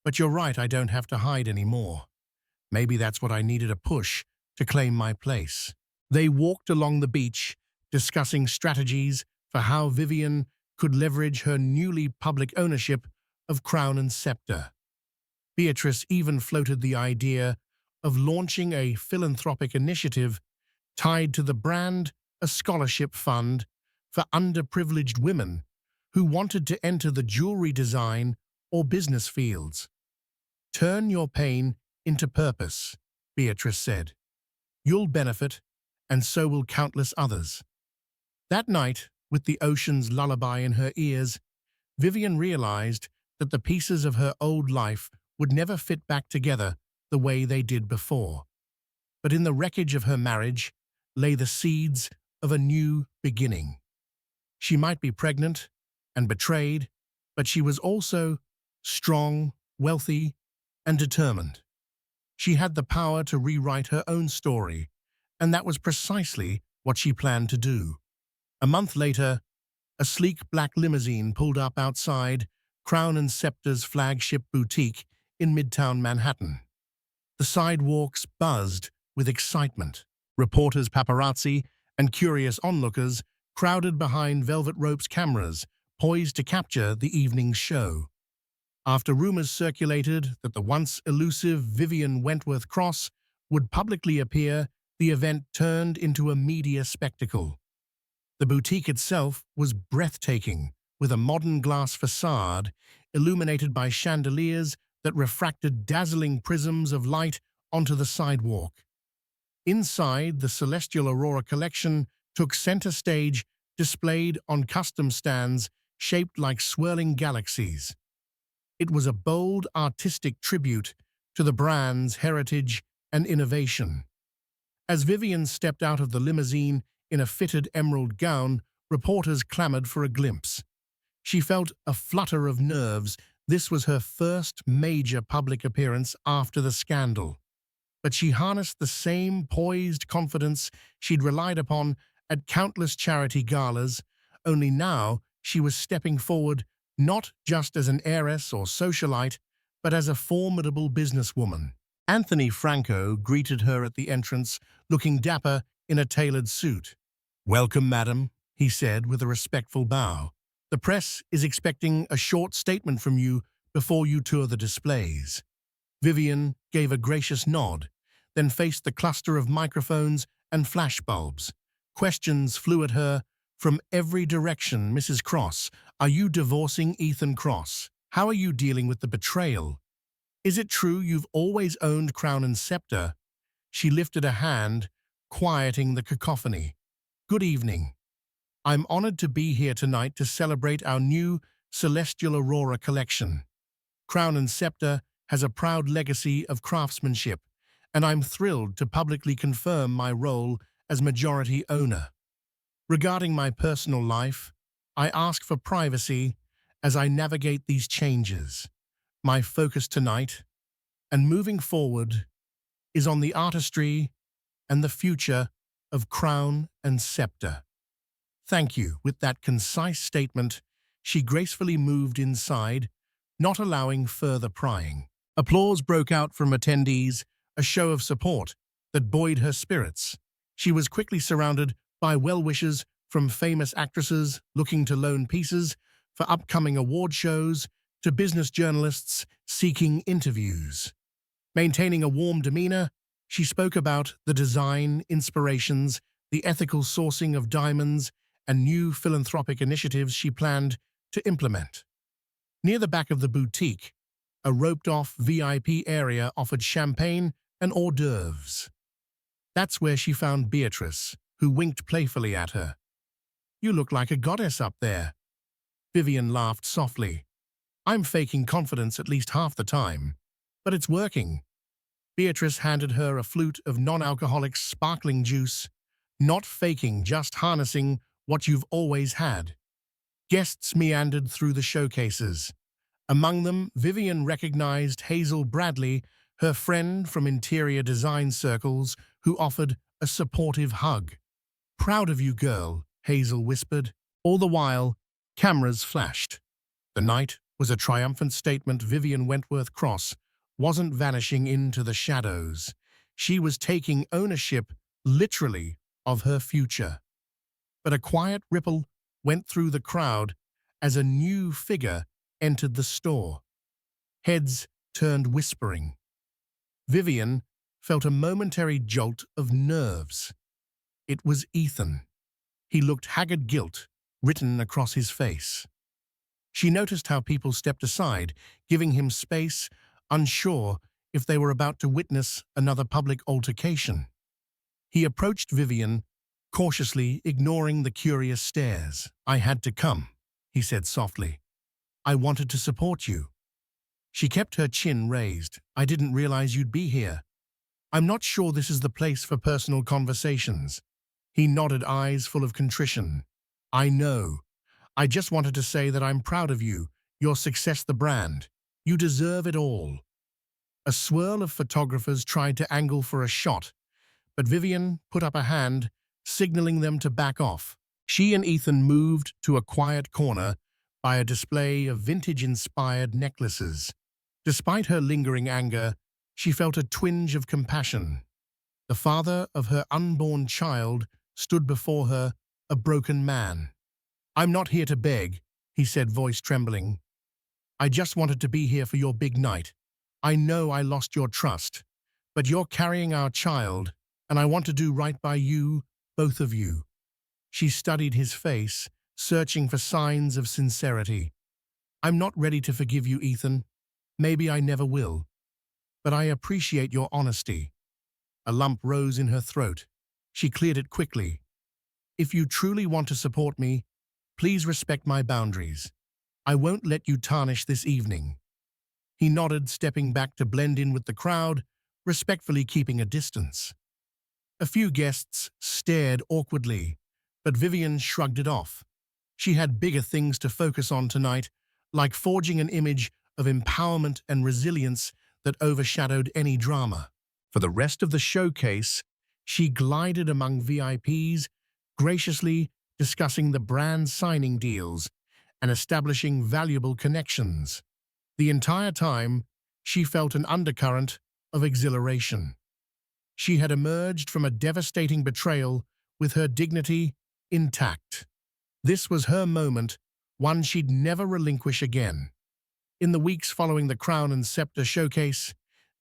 But you're right, I don't have to hide anymore. Maybe that's what I needed, a push to claim my place. They walked along the beach, discussing strategies for how Vivian could leverage her newly public ownership of Crown Scepter. Beatrice even floated the idea of launching a philanthropic initiative tied to the brand, a scholarship fund for underprivileged women who wanted to enter the jewelry design or business fields. Turn your pain into purpose, Beatrice said. You'll benefit, and so will countless others. That night, with the ocean's lullaby in her ears, Vivian realized that the pieces of her old life would never fit back together the way they did before. But in the wreckage of her marriage lay the seeds of a new beginning. She might be pregnant and betrayed, but she was also strong, wealthy, and determined. She had the power to rewrite her own story, and that was precisely what she planned to do. A month later, a sleek black limousine pulled up outside Crown Scepter's flagship boutique in Midtown Manhattan. The sidewalks buzzed with excitement. Reporters, paparazzi, and curious onlookers crowded behind Velvet Rope's cameras, poised to capture the evening's show. After rumors circulated that the once elusive Vivian Wentworth Cross would publicly appear, the event turned into a media spectacle. The boutique itself was breathtaking, with a modern glass facade illuminated by chandeliers that refracted dazzling prisms of light onto the sidewalk. Inside, the Celestial Aurora collection took center stage, displayed on custom stands shaped like swirling galaxies. It was a bold, artistic tribute to the brand's heritage and innovation. As Vivian stepped out of the limousine in a fitted emerald gown, reporters clamored for a glimpse. She felt a flutter of nerves. This was her first major public appearance after the scandal. But she harnessed the same poised confidence she'd relied upon at countless charity galas, only now she was stepping forward not just as an heiress or socialite, but as a formidable businesswoman. Anthony Franco greeted her at the entrance, looking dapper in a tailored suit. "Welcome, madam," he said with a respectful bow. "The press is expecting a short statement from you before you tour the displays." Vivian gave a gracious nod, then faced the cluster of microphones and flashbulbs. Questions flew at her from every direction. "Mrs. Cross, are you divorcing Ethan Cross? How are you dealing with the betrayal? Is it true you've always owned Crown Scepter?" She lifted a hand, quieting the cacophony. "Good evening. I'm honored to be here tonight to celebrate our new Celestial Aurora collection. Crown Scepter has a proud legacy of craftsmanship, and I'm thrilled to publicly confirm my role as majority owner. Regarding my personal life, I ask for privacy as I navigate these changes. My focus tonight, and moving forward, is on the artistry and the future of Crown and Scepter. Thank you." With that concise statement, she gracefully moved inside, not allowing further prying. Applause broke out from attendees, a show of support that buoyed her spirits. She was quickly surrounded by well-wishers from famous actresses looking to loan pieces for upcoming award shows to business journalists seeking interviews. Maintaining a warm demeanor, she spoke about the design inspirations, the ethical sourcing of diamonds, and new philanthropic initiatives she planned to implement. Near the back of the boutique, a roped-off VIP area offered champagne and hors d'oeuvres. That's where she found Beatrice, who winked playfully at her. "You look like a goddess up there." Vivian laughed softly. "I'm faking confidence at least half the time, but it's working." Beatrice handed her a flute of non-alcoholic sparkling juice. "Not faking, just harnessing what you've always had." Guests meandered through the showcases. Among them, Vivian recognized Hazel Bradley, her friend from interior design circles, who offered a supportive hug. "Proud of you, girl," Hazel whispered. All the while, cameras flashed. The night was a triumphant statement. Vivian Wentworth Cross wasn't vanishing into the shadows. She was taking ownership, literally, of her future. But a quiet ripple went through the crowd as a new figure entered the store. Heads turned whispering. Vivian felt a momentary jolt of nerves. It was Ethan. He looked haggard, guilt written across his face. She noticed how people stepped aside, giving him space, unsure if they were about to witness another public altercation. He approached Vivian, cautiously ignoring the curious stares. "I had to come," he said softly. "I wanted to support you." She kept her chin raised. "I didn't realize you'd be here. I'm not sure this is the place for personal conversations." He nodded, eyes full of contrition. "I know. I just wanted to say that I'm proud of you, your success, the brand. You deserve it all." A swirl of photographers tried to angle for a shot, but Vivian put up a hand, signaling them to back off. She and Ethan moved to a quiet corner by a display of vintage-inspired necklaces. Despite her lingering anger, she felt a twinge of compassion. The father of her unborn child stood before her, a broken man. "I'm not here to beg," he said, voice trembling. I just wanted to be here for your big night. I know I lost your trust, but you're carrying our child, and I want to do right by you, both of you." She studied his face, searching for signs of sincerity. "I'm not ready to forgive you, Ethan. Maybe I never will. But I appreciate your honesty." A lump rose in her throat. She cleared it quickly. "If you truly want to support me, please respect my boundaries. I won't let you tarnish this evening." He nodded, stepping back to blend in with the crowd, respectfully keeping a distance. A few guests stared awkwardly, but Vivian shrugged it off. She had bigger things to focus on tonight, like forging an image of empowerment and resilience that overshadowed any drama. For the rest of the showcase, she glided among VIPs, graciously discussing the brand signing deals and establishing valuable connections. The entire time, she felt an undercurrent of exhilaration. She had emerged from a devastating betrayal with her dignity intact. This was her moment, one she'd never relinquish again. In the weeks following the Crown and Scepter showcase,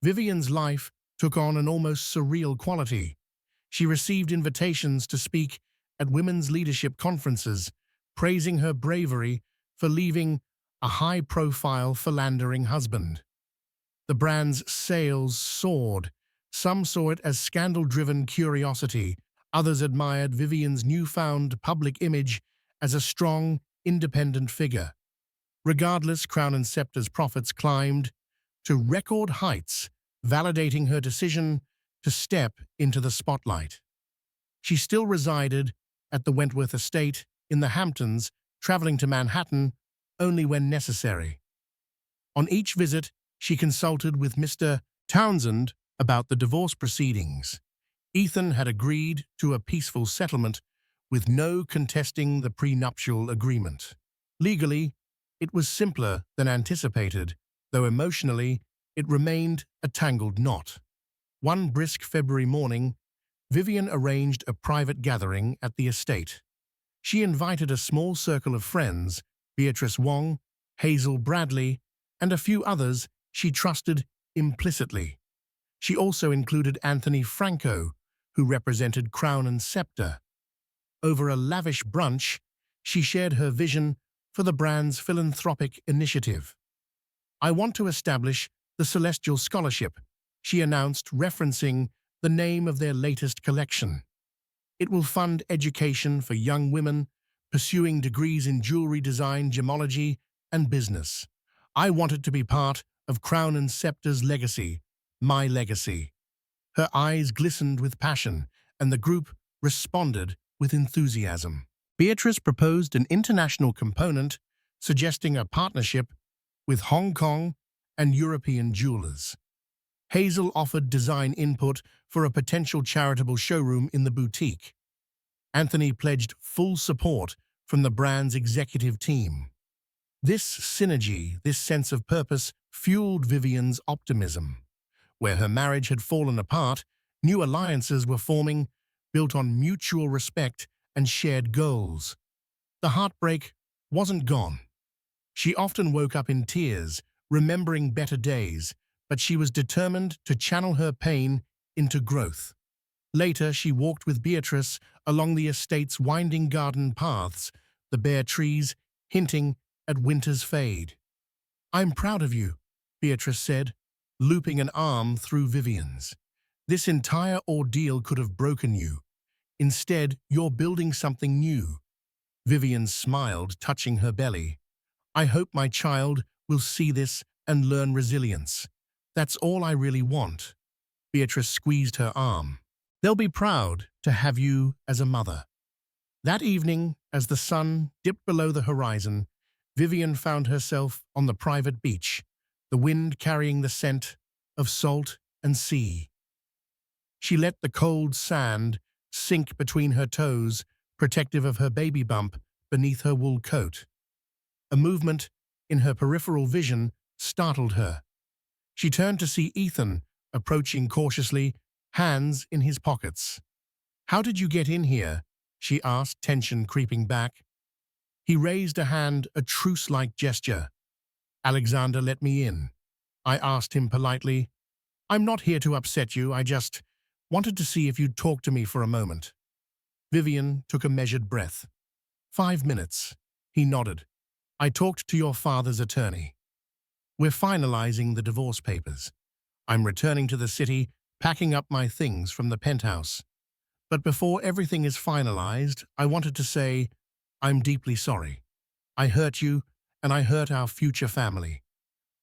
Vivian's life took on an almost surreal quality. She received invitations to speak at women's leadership conferences, praising her bravery for leaving a high-profile philandering husband. The brand's sales soared. Some saw it as scandal-driven curiosity. Others admired Vivian's newfound public image as a strong, independent figure. Regardless, Crown and Scepter's profits climbed to record heights, validating her decision to step into the spotlight. She still resided at the Wentworth estate in the Hamptons, traveling to Manhattan only when necessary. On each visit, she consulted with Mr. Townsend about the divorce proceedings. Ethan had agreed to a peaceful settlement with no contesting the prenuptial agreement. Legally, it was simpler than anticipated, though emotionally, it remained a tangled knot. One brisk February morning, Vivian arranged a private gathering at the estate. She invited a small circle of friends, Beatrice Wong, Hazel Bradley, and a few others she trusted implicitly. She also included Anthony Franco, who represented Crown and Scepter. Over a lavish brunch, she shared her vision for the brand's philanthropic initiative. "I want to establish the Celestial Scholarship," she announced, referencing the name of their latest collection. "It will fund education for young women pursuing degrees in jewelry design, gemology, and business. I want it to be part of Crown and Scepter's legacy, my legacy." Her eyes glistened with passion, and the group responded with enthusiasm. Beatrice proposed an international component, suggesting a partnership with Hong Kong and European jewelers. Hazel offered design input for a potential charitable showroom in the boutique. Anthony pledged full support from the brand's executive team. This synergy, this sense of purpose, fueled Vivian's optimism. Where her marriage had fallen apart, new alliances were forming, built on mutual respect and shared goals. The heartbreak wasn't gone. She often woke up in tears, remembering better days, but she was determined to channel her pain into growth. Later, she walked with Beatrice along the estate's winding garden paths, the bare trees hinting at winter's fade. "I'm proud of you," Beatrice said, looping an arm through Vivian's. "This entire ordeal could have broken you. Instead, you're building something new." Vivian smiled, touching her belly. "I hope my child will see this and learn resilience. That's all I really want." Beatrice squeezed her arm. "They'll be proud to have you as a mother." That evening, as the sun dipped below the horizon, Vivian found herself on the private beach, the wind carrying the scent of salt and sea. She let the cold sand sink between her toes, protective of her baby bump beneath her wool coat. A movement in her peripheral vision startled her. She turned to see Ethan approaching cautiously, hands in his pockets. "How did you get in here?" she asked, tension creeping back. He raised a hand, a truce-like gesture. Alexander let me in. I asked him politely, I'm not here to upset you, I just wanted to see if you'd talk to me for a moment. Vivian took a measured breath. 5 minutes. He nodded. I talked to your father's attorney. We're finalizing the divorce papers. I'm returning to the city, packing up my things from the penthouse. But before everything is finalized, I wanted to say, I'm deeply sorry. I hurt you, and I hurt our future family.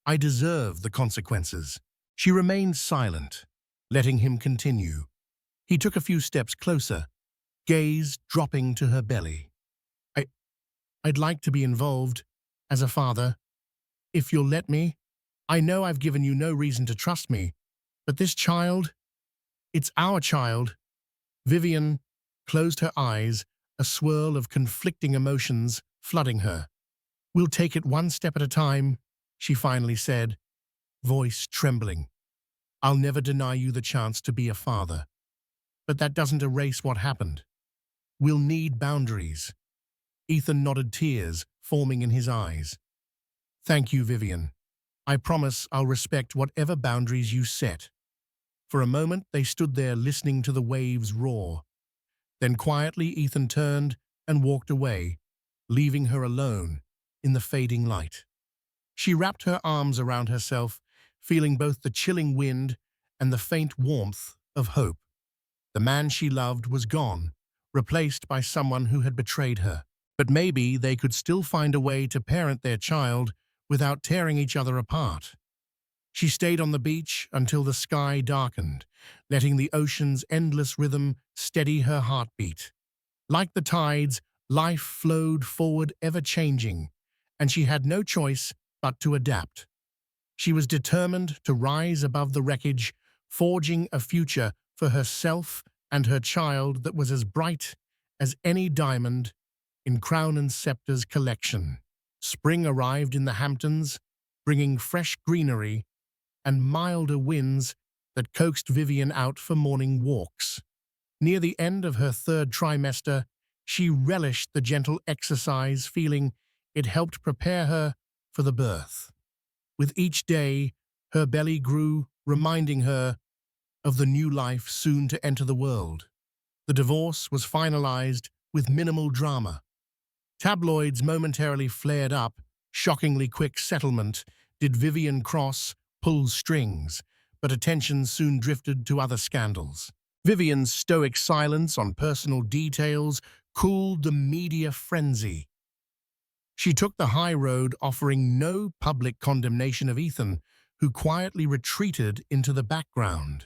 I deserve the consequences. She remained silent, letting him continue. He took a few steps closer, gaze dropping to her belly. I'd like to be involved, as a father. If you'll let me. I know I've given you no reason to trust me, but this child, it's our child. Vivian closed her eyes, a swirl of conflicting emotions flooding her. We'll take it one step at a time, she finally said, voice trembling. I'll never deny you the chance to be a father. But that doesn't erase what happened. We'll need boundaries. Ethan nodded, tears forming in his eyes. Thank you, Vivian. I promise I'll respect whatever boundaries you set. For a moment, they stood there listening to the waves roar. Then quietly, Ethan turned and walked away, leaving her alone in the fading light. She wrapped her arms around herself, feeling both the chilling wind and the faint warmth of hope. The man she loved was gone, replaced by someone who had betrayed her. But maybe they could still find a way to parent their child without tearing each other apart. She stayed on the beach until the sky darkened, letting the ocean's endless rhythm steady her heartbeat. Like the tides, life flowed forward, ever-changing, and she had no choice but to adapt. She was determined to rise above the wreckage, forging a future for herself and her child that was as bright as any diamond in Crown Scepter's collection. Spring arrived in the Hamptons, bringing fresh greenery and milder winds that coaxed Vivian out for morning walks. Near the end of her third trimester, she relished the gentle exercise, feeling it helped prepare her for the birth. With each day, her belly grew, reminding her of the new life soon to enter the world. The divorce was finalized with minimal drama. Tabloids momentarily flared up, shockingly quick settlement. Did Vivian Cross pull strings? But attention soon drifted to other scandals. Vivian's stoic silence on personal details cooled the media frenzy. She took the high road, offering no public condemnation of Ethan, who quietly retreated into the background.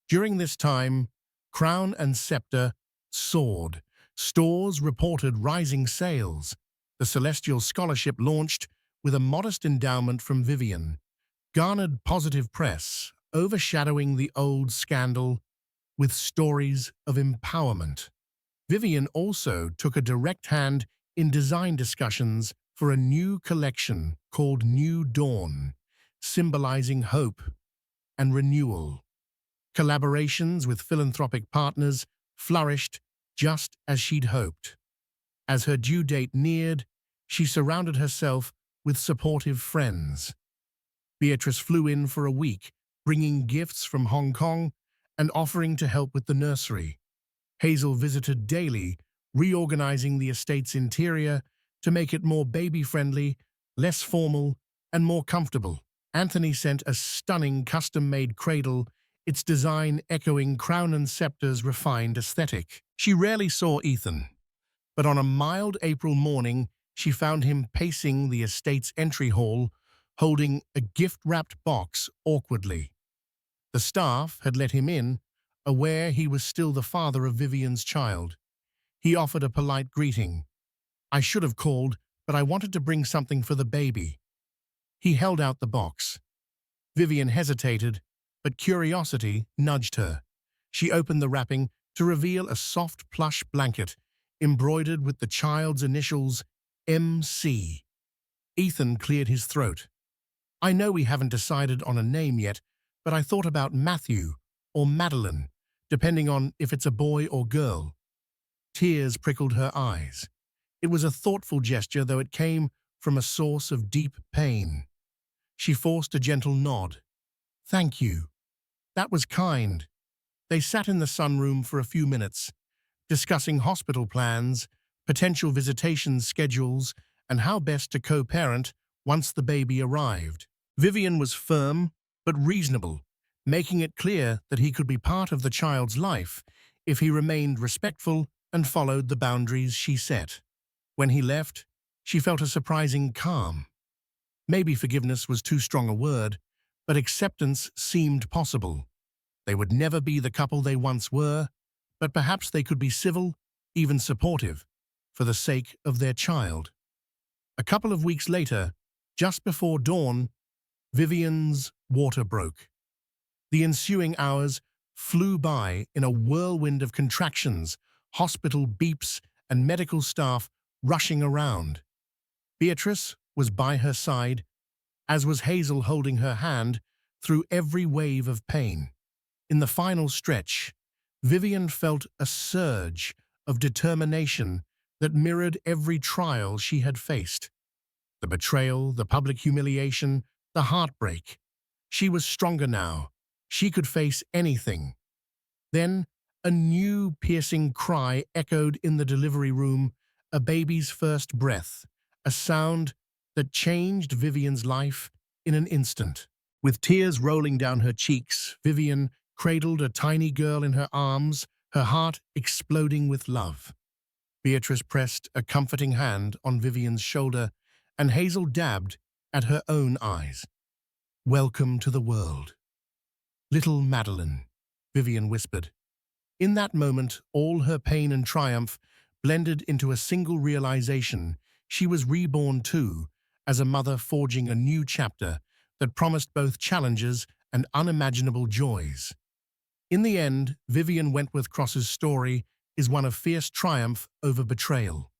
During this time, Crown Scepter soared. Stores reported rising sales. The Celestial Scholarship, launched with a modest endowment from Vivian, garnered positive press, overshadowing the old scandal with stories of empowerment. Vivian also took a direct hand in design discussions for a new collection called New Dawn, symbolizing hope and renewal. Collaborations with philanthropic partners flourished just as she'd hoped. As her due date neared, she surrounded herself with supportive friends. Beatrice flew in for a week, bringing gifts from Hong Kong and offering to help with the nursery. Hazel visited daily, reorganizing the estate's interior to make it more baby-friendly, less formal, and more comfortable. Anthony sent a stunning custom-made cradle, its design echoing Crown Scepter's refined aesthetic. She rarely saw Ethan, but on a mild April morning, she found him pacing the estate's entry hall, holding a gift-wrapped box awkwardly. The staff had let him in, aware he was still the father of Vivian's child. He offered a polite greeting. I should have called, but I wanted to bring something for the baby. He held out the box. Vivian hesitated, but curiosity nudged her. She opened the wrapping to reveal a soft plush blanket embroidered with the child's initials, MC. Ethan cleared his throat. I know we haven't decided on a name yet, but I thought about Matthew or Madeline, depending on if it's a boy or girl. Tears prickled her eyes. It was a thoughtful gesture, though it came from a source of deep pain. She forced a gentle nod. "Thank you. That was kind." They sat in the sunroom for a few minutes, discussing hospital plans, potential visitation schedules, and how best to co-parent once the baby arrived. Vivian was firm but reasonable, making it clear that he could be part of the child's life if he remained respectful and followed the boundaries she set. When he left, she felt a surprising calm. Maybe forgiveness was too strong a word, but acceptance seemed possible. They would never be the couple they once were, but perhaps they could be civil, even supportive, for the sake of their child. A couple of weeks later, just before dawn, Vivian's water broke. The ensuing hours flew by in a whirlwind of contractions, hospital beeps, and medical staff rushing around. Beatrice was by her side, as was Hazel, holding her hand through every wave of pain. In the final stretch, Vivian felt a surge of determination that mirrored every trial she had faced. The betrayal, the public humiliation, the heartbreak. She was stronger now. She could face anything. Then, a new piercing cry echoed in the delivery room, a baby's first breath, a sound that changed Vivian's life in an instant. With tears rolling down her cheeks, Vivian cradled a tiny girl in her arms, her heart exploding with love. Beatrice pressed a comforting hand on Vivian's shoulder, and Hazel dabbed at her own eyes. "Welcome to the world, little Madeline," Vivian whispered. In that moment, all her pain and triumph blended into a single realization: she was reborn too, as a mother forging a new chapter that promised both challenges and unimaginable joys. In the end, Vivian Wentworth Cross's story is one of fierce triumph over betrayal.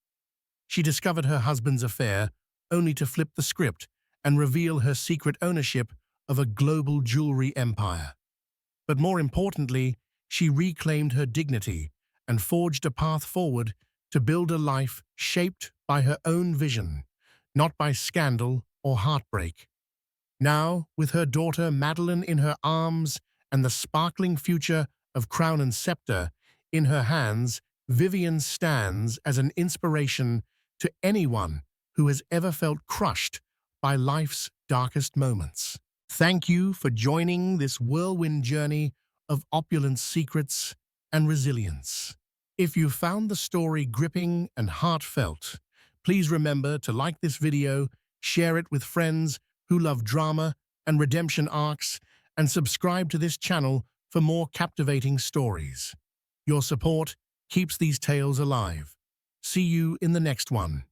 She discovered her husband's affair only to flip the script and reveal her secret ownership of a global jewelry empire. But more importantly, she reclaimed her dignity and forged a path forward to build a life shaped by her own vision, not by scandal or heartbreak. Now, with her daughter Madeline in her arms and the sparkling future of Crown Scepter in her hands, Vivian stands as an inspiration to anyone who has ever felt crushed by life's darkest moments. Thank you for joining this whirlwind journey of opulence, secrets, and resilience. If you found the story gripping and heartfelt, please remember to like this video, share it with friends who love drama and redemption arcs, and subscribe to this channel for more captivating stories. Your support keeps these tales alive. See you in the next one.